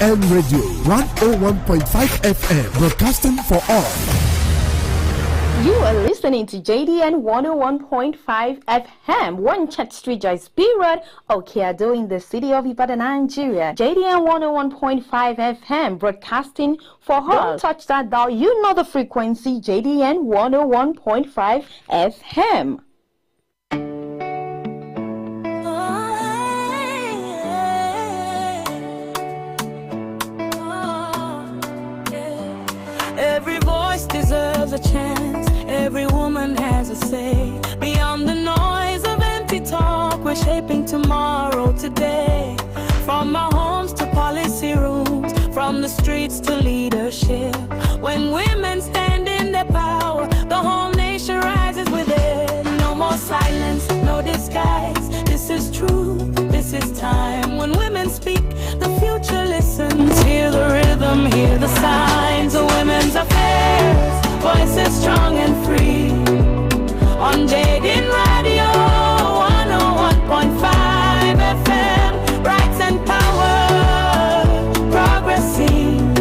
JDN Radio 101.5 FM, broadcasting for all. You are listening to JDN 101.5 FM, 1 Church Street, Joyce B Road, Okeado in the city of Ibadan, Nigeria. JDN 101.5 FM, broadcasting for all. Don't touch that dial. You know the frequency, JDN 101.5 FM. Every voice deserves a chance. Every woman has a say. Beyond the noise of empty talk, we're shaping tomorrow today. From our homes to policy rooms, from the streets to leadership. When women stand in their power, the whole nation rises with it. No more silence, no disguise. This is truth, this is time. When women speak, the future listens. Hear the rhythm, hear the signs of women's affairs. Voices strong and free. On JDN Radio 101.5 FM. Rights and power, progressing.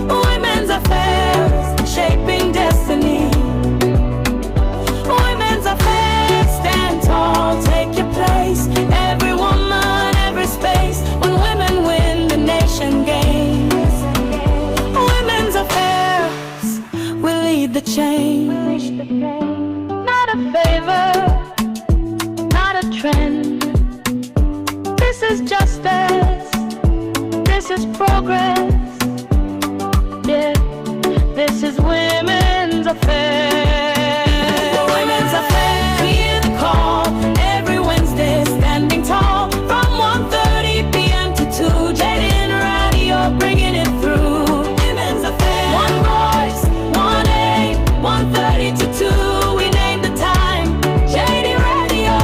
Women's affairs, shaping destiny. Women's affairs, stand tall, take your place. Every woman, every space. When women win, the nation gains. Women's affairs will lead the change. Not a favor, not a trend. This is justice, this is progress. Yeah, this is women's affairs. Women's affairs, hear the call. Every Wednesday, standing tall. From 1:30 p.m. to 2, JDN Radio, bringing it through. Women's affairs, one voice, one aim. 1:30 to 2, we name the time. JD Radio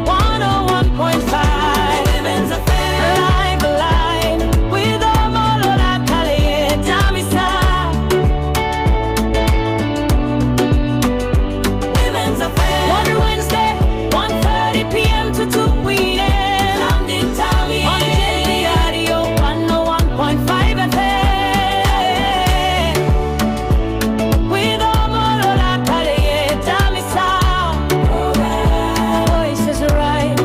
101.5. Women's affairs, live, alive. With OMOLOLA, KALEJAYE, Women's affairs, one Wednesday, 1:30 p.m. to 2, we name. On JD Radio 101.5 FM. With OMOLOLA, KALEJAYE, voices right.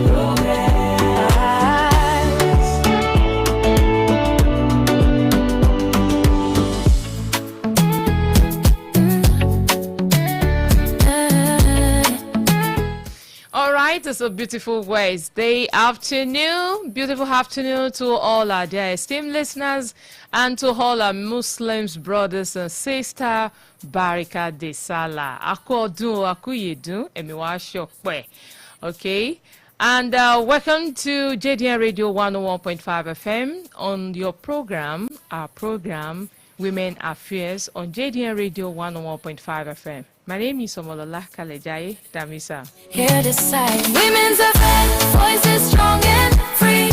All right, it's a beautiful Wednesday afternoon. Beautiful afternoon to all our dear esteemed listeners and to all our Muslims, brothers and sisters. Barika de Salah. Akodun, akuyedun, emiwa shokwe. Okay. And welcome to JDN Radio 101.5 FM on your program, our program, Women Affairs on JDN Radio 101.5 FM. My name is OMOLOLA KALEJAYE Damisa. Here to say women's affairs, voices strong and free.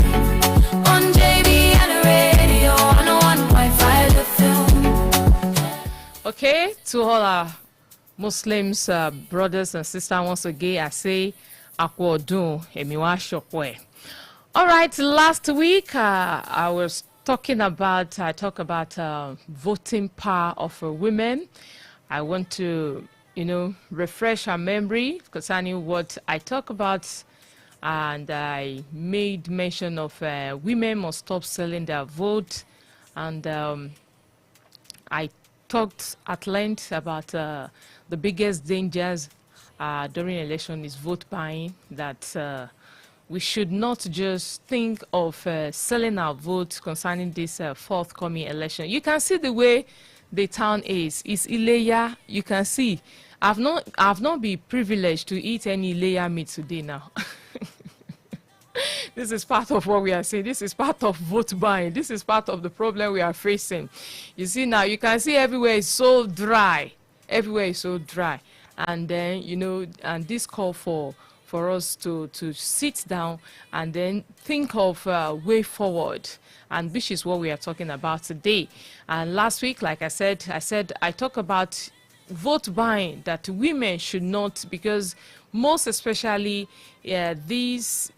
On JDN Radio 101.5 FM. Okay, to all our Muslims, brothers and sisters, once again, I say, Akwodun, Emiwa Shokwe. All right, last week, I talked about voting power of women. I want to, refresh our memory concerning what I talked about, and I made mention of women must stop selling their vote, and I talked at length about the biggest dangers during election is vote buying, that we should not just think of selling our votes concerning this forthcoming election. You can see the way the town is. It's Ileya. You can see. I've not been privileged to eat any Ileya meat today now. This is part of what we are saying. This is part of vote buying. This is part of the problem we are facing. You see now, you can see everywhere is so dry. Everywhere is so dry. And then, and this call for us to sit down and then think of a way forward. And which is what we are talking about today. And last week, like I said, I talk about vote buying that women should not, because most especially this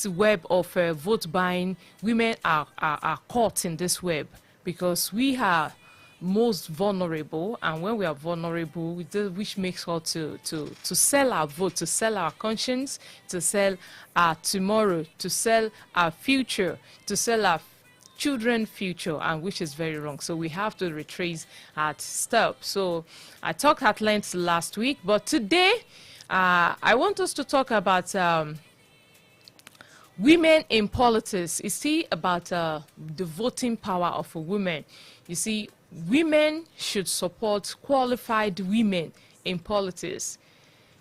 web of vote buying, women are caught in this web because we are most vulnerable, and when we are vulnerable, which makes us to sell our vote, to sell our conscience, to sell our tomorrow, to sell our future, to sell our children's future, and which is very wrong. So we have to retrace our steps. So I talked at length last week, but today I want us to talk about women in politics. You see, about the voting power of a woman. You see, women should support qualified women in politics.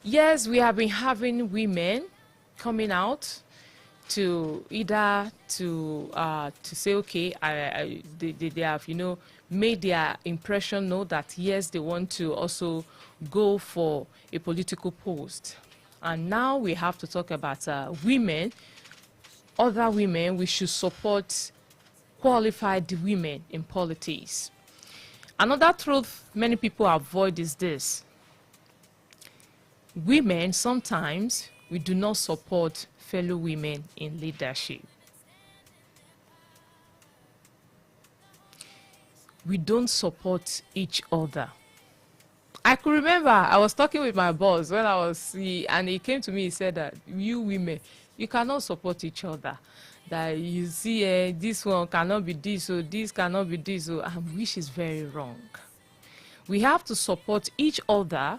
Yes, we have been having women coming out to either to say, okay, they have, you know, made their impression know that yes, they want to also go for a political post. And now we have to talk about women, other women. We should support qualified women in politics. Another truth many people avoid is this: women, sometimes we do not support fellow women in leadership. We don't support each other. I could remember I was talking with my boss when I was, and he came to me, he said that you women, you cannot support each other. That you see, this one cannot be this, or this cannot be this, which is very wrong. We have to support each other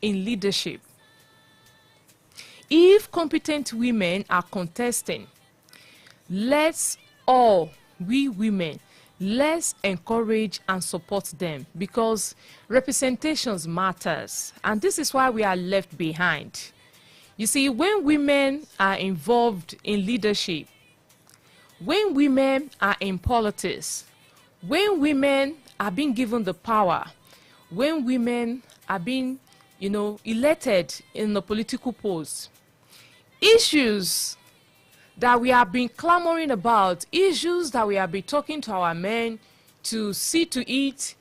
in leadership. If competent women are contesting, let's all, we women, let's encourage and support them, because representations matters, and this is why we are left behind. You see, when women are involved in leadership, when women are in politics, when women are being given the power, when women are being, you know, elected in the political post, issues that we have been clamoring about, issues that we have been talking to our men to see to it,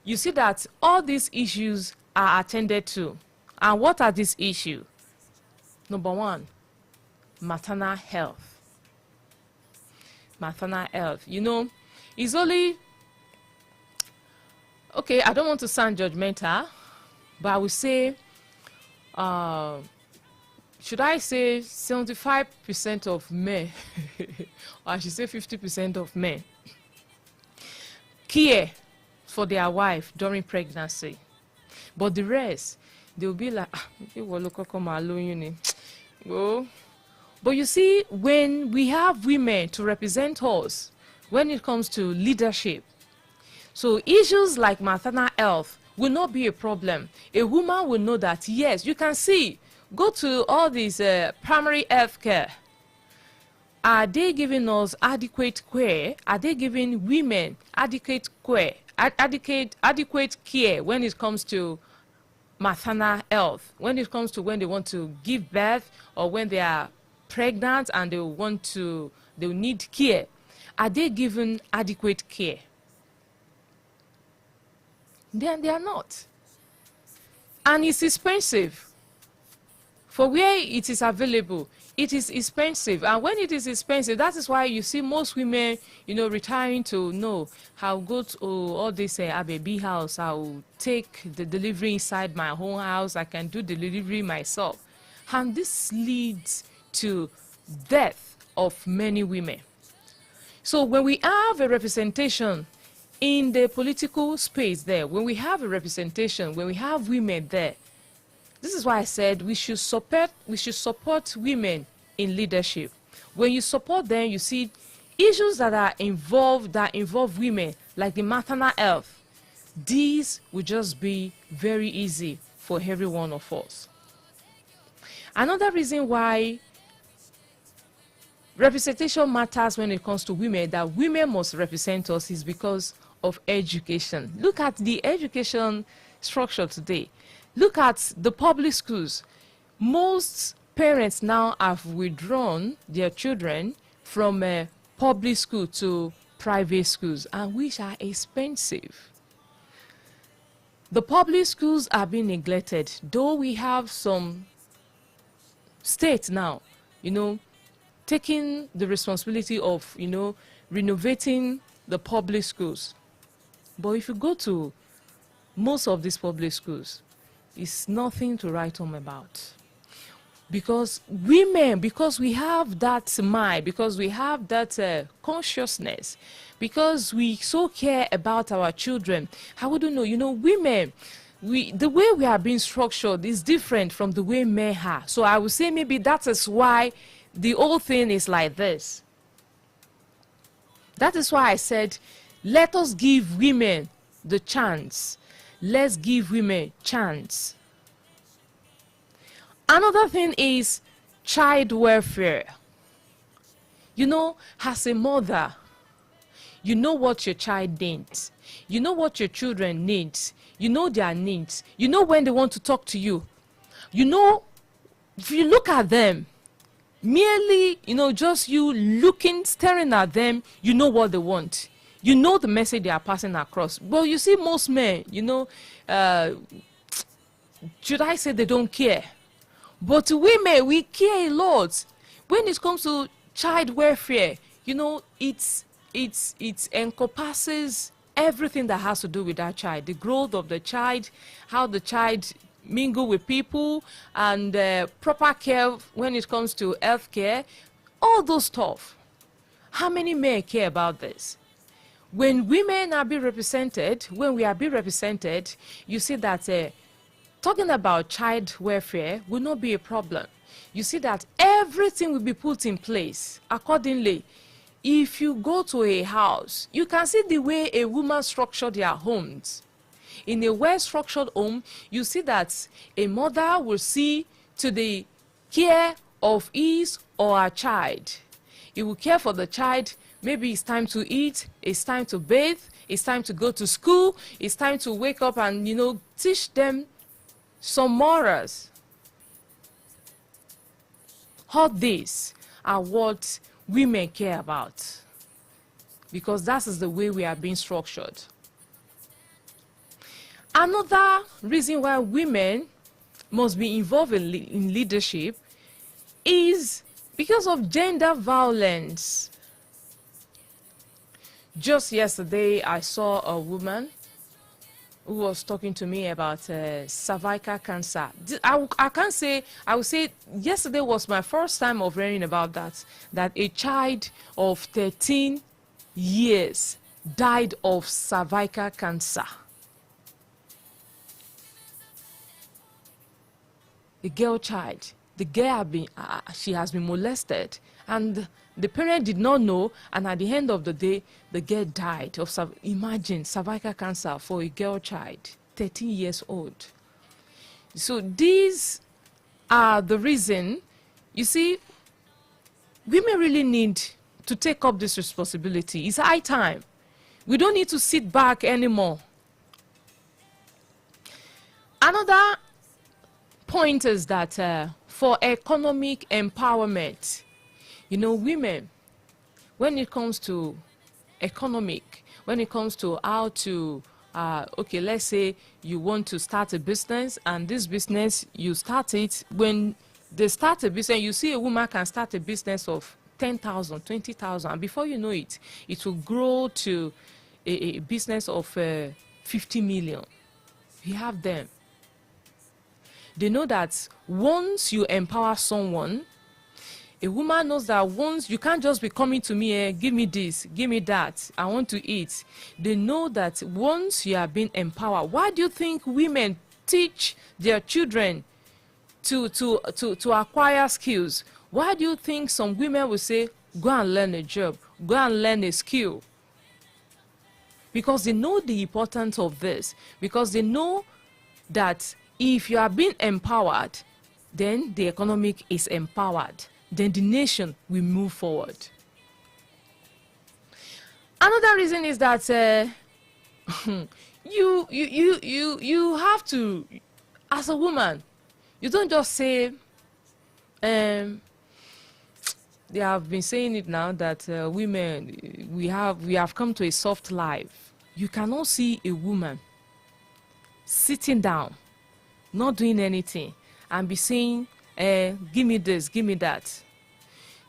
you see that all these issues are attended to. And what are these issues? Number one, maternal health. Maternal health. You know, it's only, okay, I don't want to sound judgmental, but I would say, should I say 75% of men, or I should say 50% of men, care for their wife during pregnancy. But the rest, they'll be like, oh. But you see, when we have women to represent us, when it comes to leadership, so issues like maternal health will not be a problem. A woman will know that, yes, you can see, go to all these primary health care. Are they giving us adequate care? Are they giving women adequate care? Adequate care when it comes to maternal health, when it comes to when they want to give birth, or when they are pregnant and they need care? Are they given adequate care? Then they are not. And it's expensive. For where it is available, it is expensive. And when it is expensive, that is why you see most women, you know, retiring to, no, I'll go to all this a baby house, I'll take the delivery inside my own house, I can do the delivery myself. And this leads to death of many women. So when we have a representation in the political space there, when we have a representation, when we have women there, this is why I said we should support women in leadership. When you support them, you see issues that involve women, like the maternal health. These will just be very easy for every one of us. Another reason why representation matters when it comes to women, that women must represent us, is because of education. Look at the education structure today. Look at the public schools. Most parents now have withdrawn their children from public school to private schools, and which are expensive. The public schools are being neglected, though we have some states now, taking the responsibility of, renovating the public schools. But if you go to most of these public schools, it's nothing to write home about. Because women, because we have that mind, because we have that consciousness, because we so care about our children, I wouldn't know, women, the way we are being structured is different from the way men are. So I would say maybe that is why the whole thing is like this. That is why I said, let us give women the chance. Let's give women chance. Another thing is child welfare. As a mother, you know what your child needs. You know what your children need. You know their needs. You know when they want to talk to you. If you look at them, merely, just you looking, staring at them, you know what they want. You know the message they are passing across. But you see most men, should I say they don't care? But women, we care a lot. When it comes to child welfare, it encompasses everything that has to do with that child. The growth of the child, how the child mingle with people, and proper care when it comes to health care, all those stuff. How many men care about this? When women are being represented, when we are being represented, you see that talking about child welfare will not be a problem. You see that everything will be put in place accordingly. If you go to a house, you can see the way a woman structured their homes. In a well-structured home, you see that a mother will see to the care of his or her child. He will care for the child. Maybe it's time to eat, it's time to bathe, it's time to go to school, it's time to wake up and, teach them some morals. All these are what women care about, because that is the way we are being structured. Another reason why women must be involved in leadership is because of gender violence. Just yesterday, I saw a woman who was talking to me about cervical cancer. I would say yesterday was my first time of hearing about that a child of 13 years died of cervical cancer. A girl child. The girl she has been molested, and the parent did not know, and at the end of the day, the girl died of, imagine, cervical cancer for a girl child, 13 years old. So these are the reason, you see, women really need to take up this responsibility. It's high time. We don't need to sit back anymore. Another point is that for economic empowerment, women, when it comes to economic, when it comes to how to, okay, let's say you want to start a business, and this business, you start it. When they start a business, you see a woman can start a business of 10,000, 20,000, and before you know it, it will grow to a business of 50 million. We have them. They know that once you empower someone, a woman knows that once you can't just be coming to me, give me this, give me that, I want to eat. They know that once you are being empowered, why do you think women teach their children to acquire skills? Why do you think some women will say, go and learn a job, go and learn a skill? Because they know the importance of this, because they know that if you are being empowered, then the economic is empowered. Then the nation will move forward. Another reason is that you have to, as a woman, you don't just say, they have been saying it now that women, we have come to a soft life. You cannot see a woman sitting down, not doing anything, and be saying, give me this, give me that.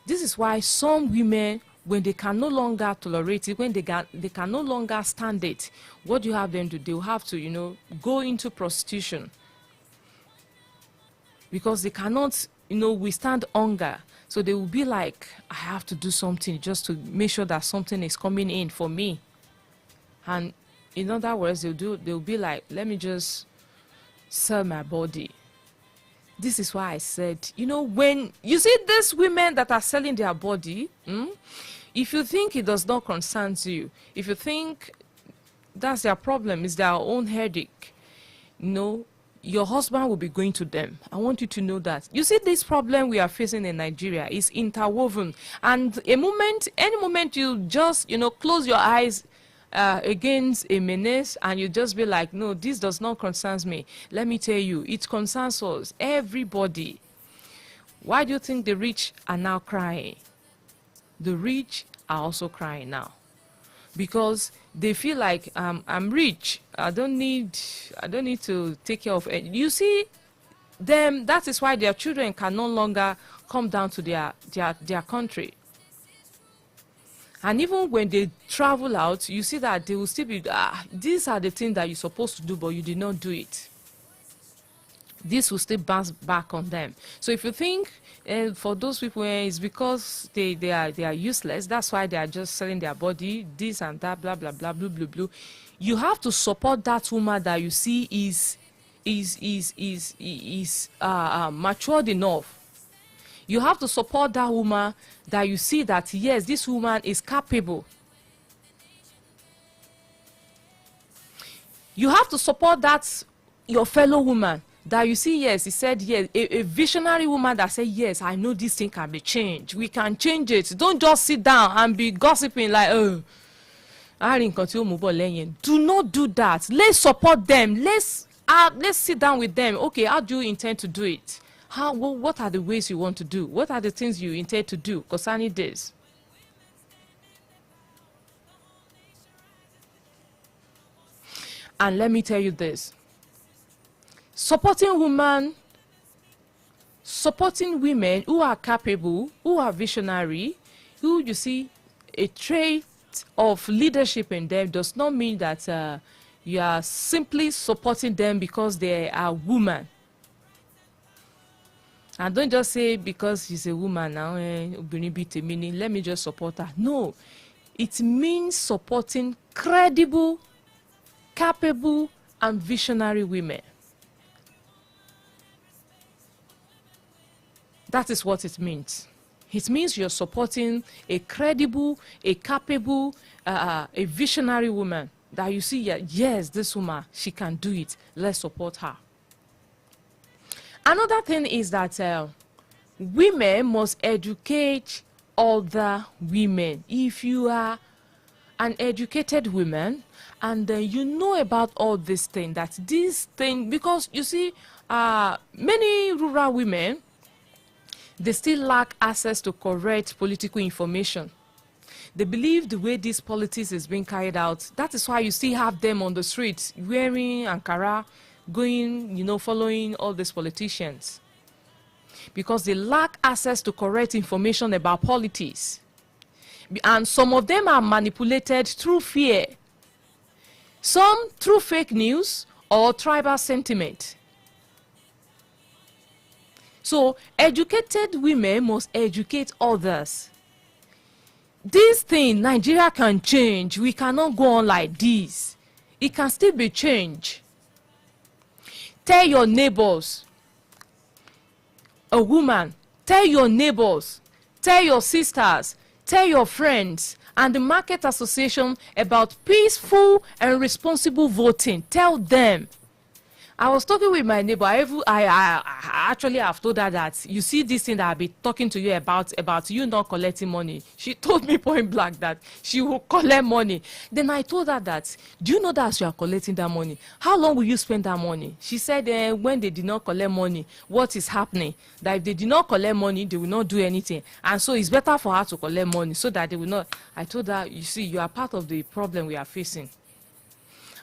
This is why some women, when they can no longer tolerate it, when they can no longer stand it, what do you have them to do? They have to, go into prostitution. Because they cannot, withstand hunger. So they will be like, I have to do something just to make sure that something is coming in for me. And in other words, they'll be like, let me just sell my body. This is why I said, when you see these women that are selling their body, if you think it does not concern you, if you think that's their problem, it's their own headache, your husband will be going to them. I want you to know that. You see, this problem we are facing in Nigeria is interwoven. And any moment you just, close your eyes against a menace and you just be like, no, this does not concern me. Let me tell you, it concerns us, everybody. Why do you think the rich are now crying? The rich are also crying now because they feel like I'm rich. I don't need to take care of it. You see them. That is why their children can no longer come down to their country. And even when they travel out, you see that they will still be, these are the things that you're supposed to do, but you did not do it. This will still bounce back on them. So if you think for those people, it's because they are useless, that's why they are just selling their body, this and that, blah, blah, blah, blah, blah, blah. You have to support that woman that you see is matured enough. You have to support that woman that you see that, yes, this woman is capable. You have to support that your fellow woman that you see, yes, he said, yes, a visionary woman that said, yes, I know this thing can be changed. We can change it. Don't just sit down and be gossiping like, oh, do not do that. Let's support them. Let's sit down with them. Okay, how do you intend to do it? What are the ways you want to do? What are the things you intend to do concerning this? And let me tell you this. Supporting women who are capable, who are visionary, who you see a trait of leadership in them does not mean that you are simply supporting them because they are women. And don't just say because she's a woman now, let me just support her. No, it means supporting credible, capable, and visionary women. That is what it means. It means you're supporting a credible, a capable, a visionary woman that you see, yes, this woman, she can do it. Let's support her. Another thing is that women must educate other women. If you are an educated woman and you know about all this thing, because you see, many rural women, they still lack access to correct political information. They believe the way this politics is being carried out, that is why you still have them on the streets wearing Ankara, going, following all these politicians. Because they lack access to correct information about politics. And some of them are manipulated through fear. Some through fake news or tribal sentiment. So educated women must educate others. This thing, Nigeria can change. We cannot go on like this. It can still be changed. Tell your neighbors, a woman, tell your neighbors, tell your sisters, tell your friends, and the Market Association about peaceful and responsible voting. Tell them. I was talking with my neighbor. I actually have told her that you see this thing that I've been talking to you about you not collecting money. She told me point blank that she will collect money. Then I told her that, do you know that as you are collecting that money, how long will you spend that money? She said when they did not collect money, what is happening? That if they did not collect money, they will not do anything. And so it's better for her to collect money so that they will not. I told her, you see, you are part of the problem we are facing.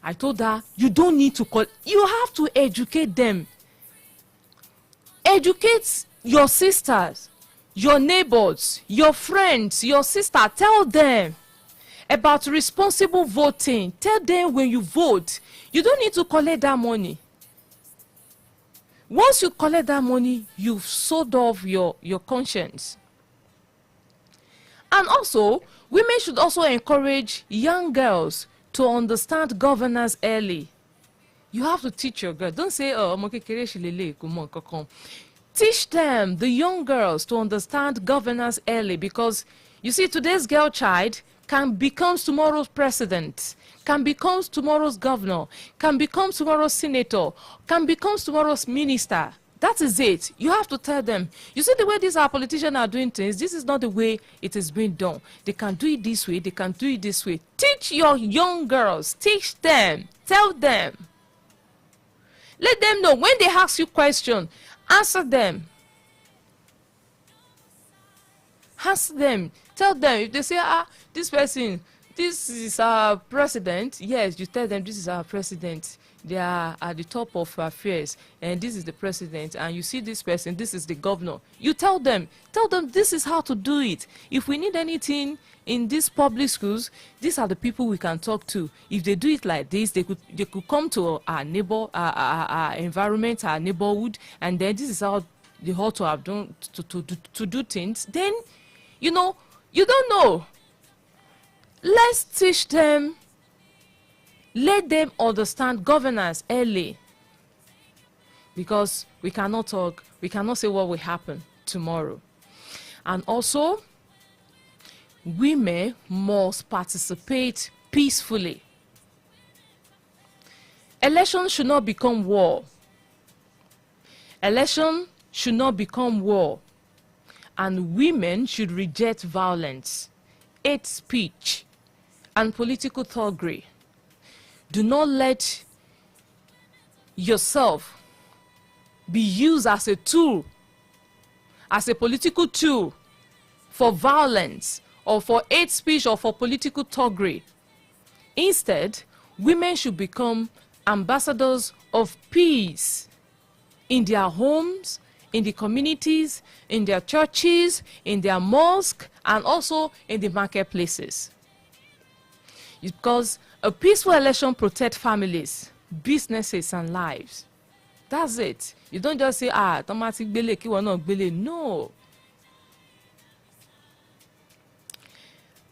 I told her, you don't need to call. You have to educate them. Educate your sisters, your neighbors, your friends, your sister. Tell them about responsible voting. Tell them when you vote, you don't need to collect that money. Once you collect that money, you've sold off your conscience. And also, women should also encourage young girls to understand governance early. You have to teach your girl. Don't say, oh, teach them, the young girls, to understand governance early, because you see, today's girl child can become tomorrow's president, can become tomorrow's governor, can become tomorrow's senator, can become tomorrow's minister. That is it. You have to tell them. You see, the way these our politicians are doing things, this is not the way it is being done. They can do it this way, they can do it this way. Teach your young girls. Teach them. Tell them. Let them know when they ask you questions, answer them. Ask them. Tell them. If they say, this person, this is our president, yes, you tell them this is our president. They are at the top of affairs, and this is the president, and you see this person, this is the governor. You tell them this is how to do it. If we need anything in these public schools, these are the people we can talk to. If they do it like this, they could come to our neighbor, our environment, our neighborhood, and then this is how they ought to have done to do things. Then, you know, you don't know. Let's teach them. Let them understand governance early, because we cannot talk, we cannot say what will happen tomorrow. And also, women must participate peacefully. Election should not become war. Election should not become war. And women should reject violence, hate speech, and political thuggery. Do not let yourself be used as a tool, as a political tool for violence or for hate speech or for political thuggery. Instead, women should become ambassadors of peace in their homes, in the communities, in their churches, in their mosques, and also in the marketplaces. Because a peaceful election protects families, businesses, and lives. That's it. You don't just say, automatic bele, ki wana bele. No.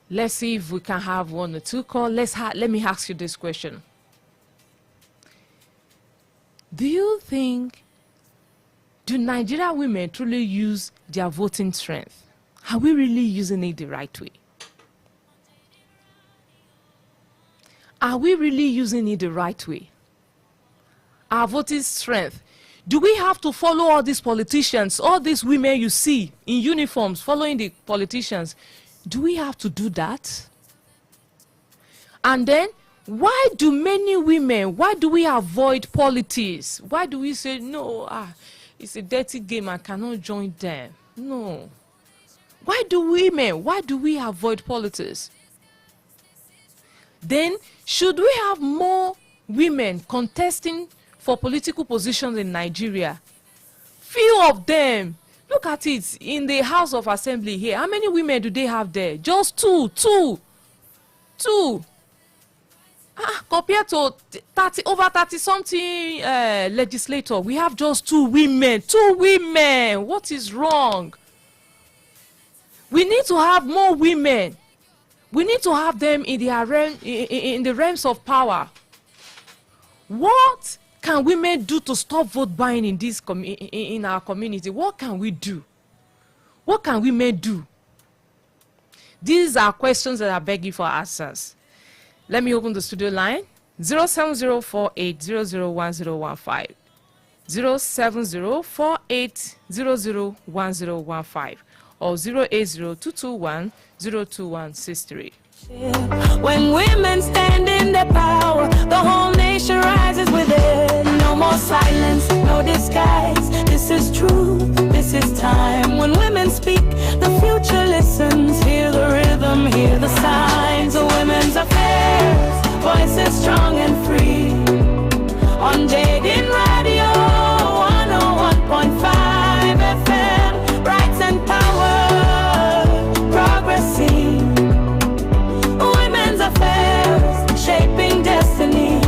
Let's see if we can have one or two calls. Let me ask you this question. Do you think, do Nigerian women truly use their voting strength? Are we really using it the right way? Are we really using it the right way? Our voting strength. Do we have to follow all these politicians, all these women you see in uniforms following the politicians? Do we have to do that? And then, why do many women, why do we avoid politics? Why do we say, no, it's a dirty game, I cannot join them? No. Why do we avoid politics? Then, should we have more women contesting for political positions in Nigeria? Few of them. Look at it in the House of Assembly here. How many women do they have there? Just two. Compared to over 30-something legislator, we have just two women. What is wrong? We need to have more women. We need to have them in the realms of power. What can women do to stop vote buying in our community? What can we do? What can women do? These are questions that are begging for answers. Let me open the studio line. 07048001015. 07048001015. Or 08022102163. When women stand in their power, the whole nation rises with it. No more silence, no disguise. This is truth, this is time. When women speak, the future listens. Hear the rhythm, hear the signs of women's affairs. Voices strong and free. Jading Radio 101.5 FM. Rights and power, progressing. Women's affairs, shaping destiny.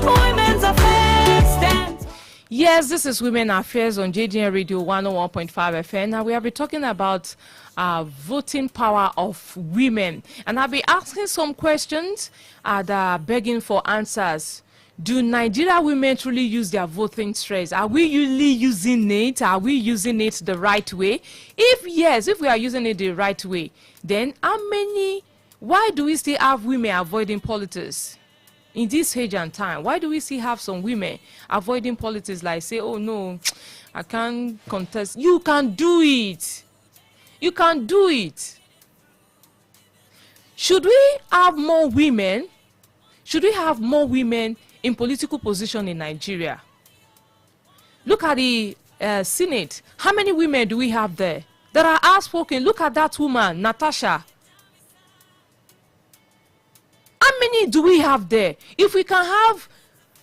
Women's affairs stand. Yes, this is Women Affairs on JDN Radio 101.5 FM. Now we have been talking about voting power of women, and I'll be asking some questions that are begging for answers. Do Nigeria women truly use their voting strength? Are we really using it? Are we using it the right way? If yes, if we are using it the right way, then why do we still have women avoiding politics? In this age and time, why do we still have some women avoiding politics, like say, oh no, I can't contest? You can do it. You can do it. Should we have more women? Should we have more women in political position in Nigeria? Look at the Senate. How many women do we have there that are outspoken? Look at that woman, Natasha. How many do we have there? If we can have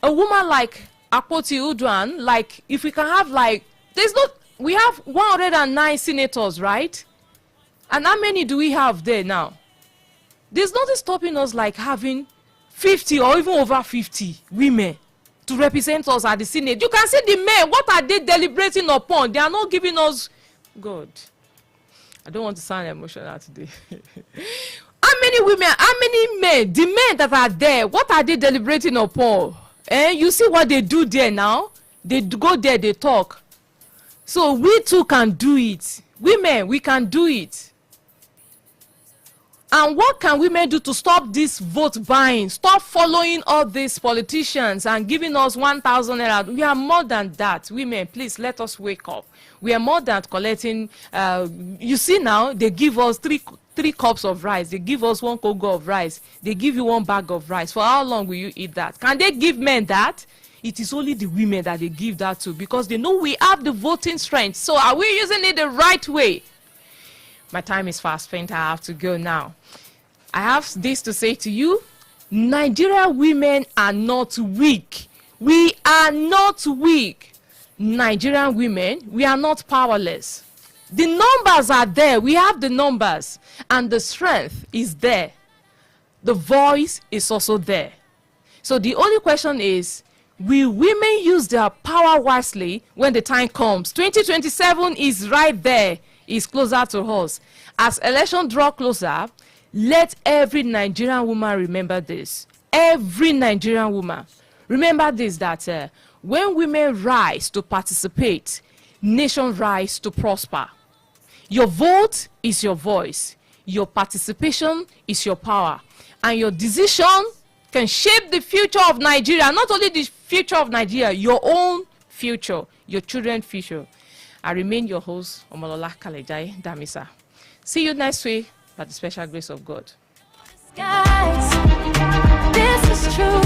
a woman like Akpoti Uduaghan, like if we can have we have 109 senators, right? And how many do we have there now? There's nothing stopping us like having 50 or even over 50 women to represent us at the Senate. You can see the men, what are they deliberating upon? They are not giving us God. I don't want to sound emotional today. How many women, how many men, the men that are there, what are they deliberating upon? You see what they do there now? They go there, they talk. So we too can do it. Women, we can do it. And what can women do to stop this vote buying? Stop following all these politicians and giving us 1,000 naira. We are more than that. Women, please let us wake up. We are more than collecting. You see now, they give us three cups of rice. They give us 1 kg of rice. They give you 1 bag of rice. For how long will you eat that? Can they give men that? It is only the women that they give that to, because they know we have the voting strength. So are we using it the right way? My time is fast spent. I have to go now. I have this to say to you. Nigeria women are not weak. We are not weak. Nigerian women, we are not powerless. The numbers are there. We have the numbers. And the strength is there. The voice is also there. So the only question is, will women use their power wisely when the time comes? 2027 is right there. Is closer to us. As election draw closer, let every Nigerian woman remember this. Every Nigerian woman. Remember this, that when women rise to participate, nation rise to prosper. Your vote is your voice. Your participation is your power. And your decision can shape the future of Nigeria. Not only the future of Nigeria, your own future, your children's future. I remain your host, OMOLOLA KALEJAYE Damisa. See you next week by the special grace of God. Guys, this is true.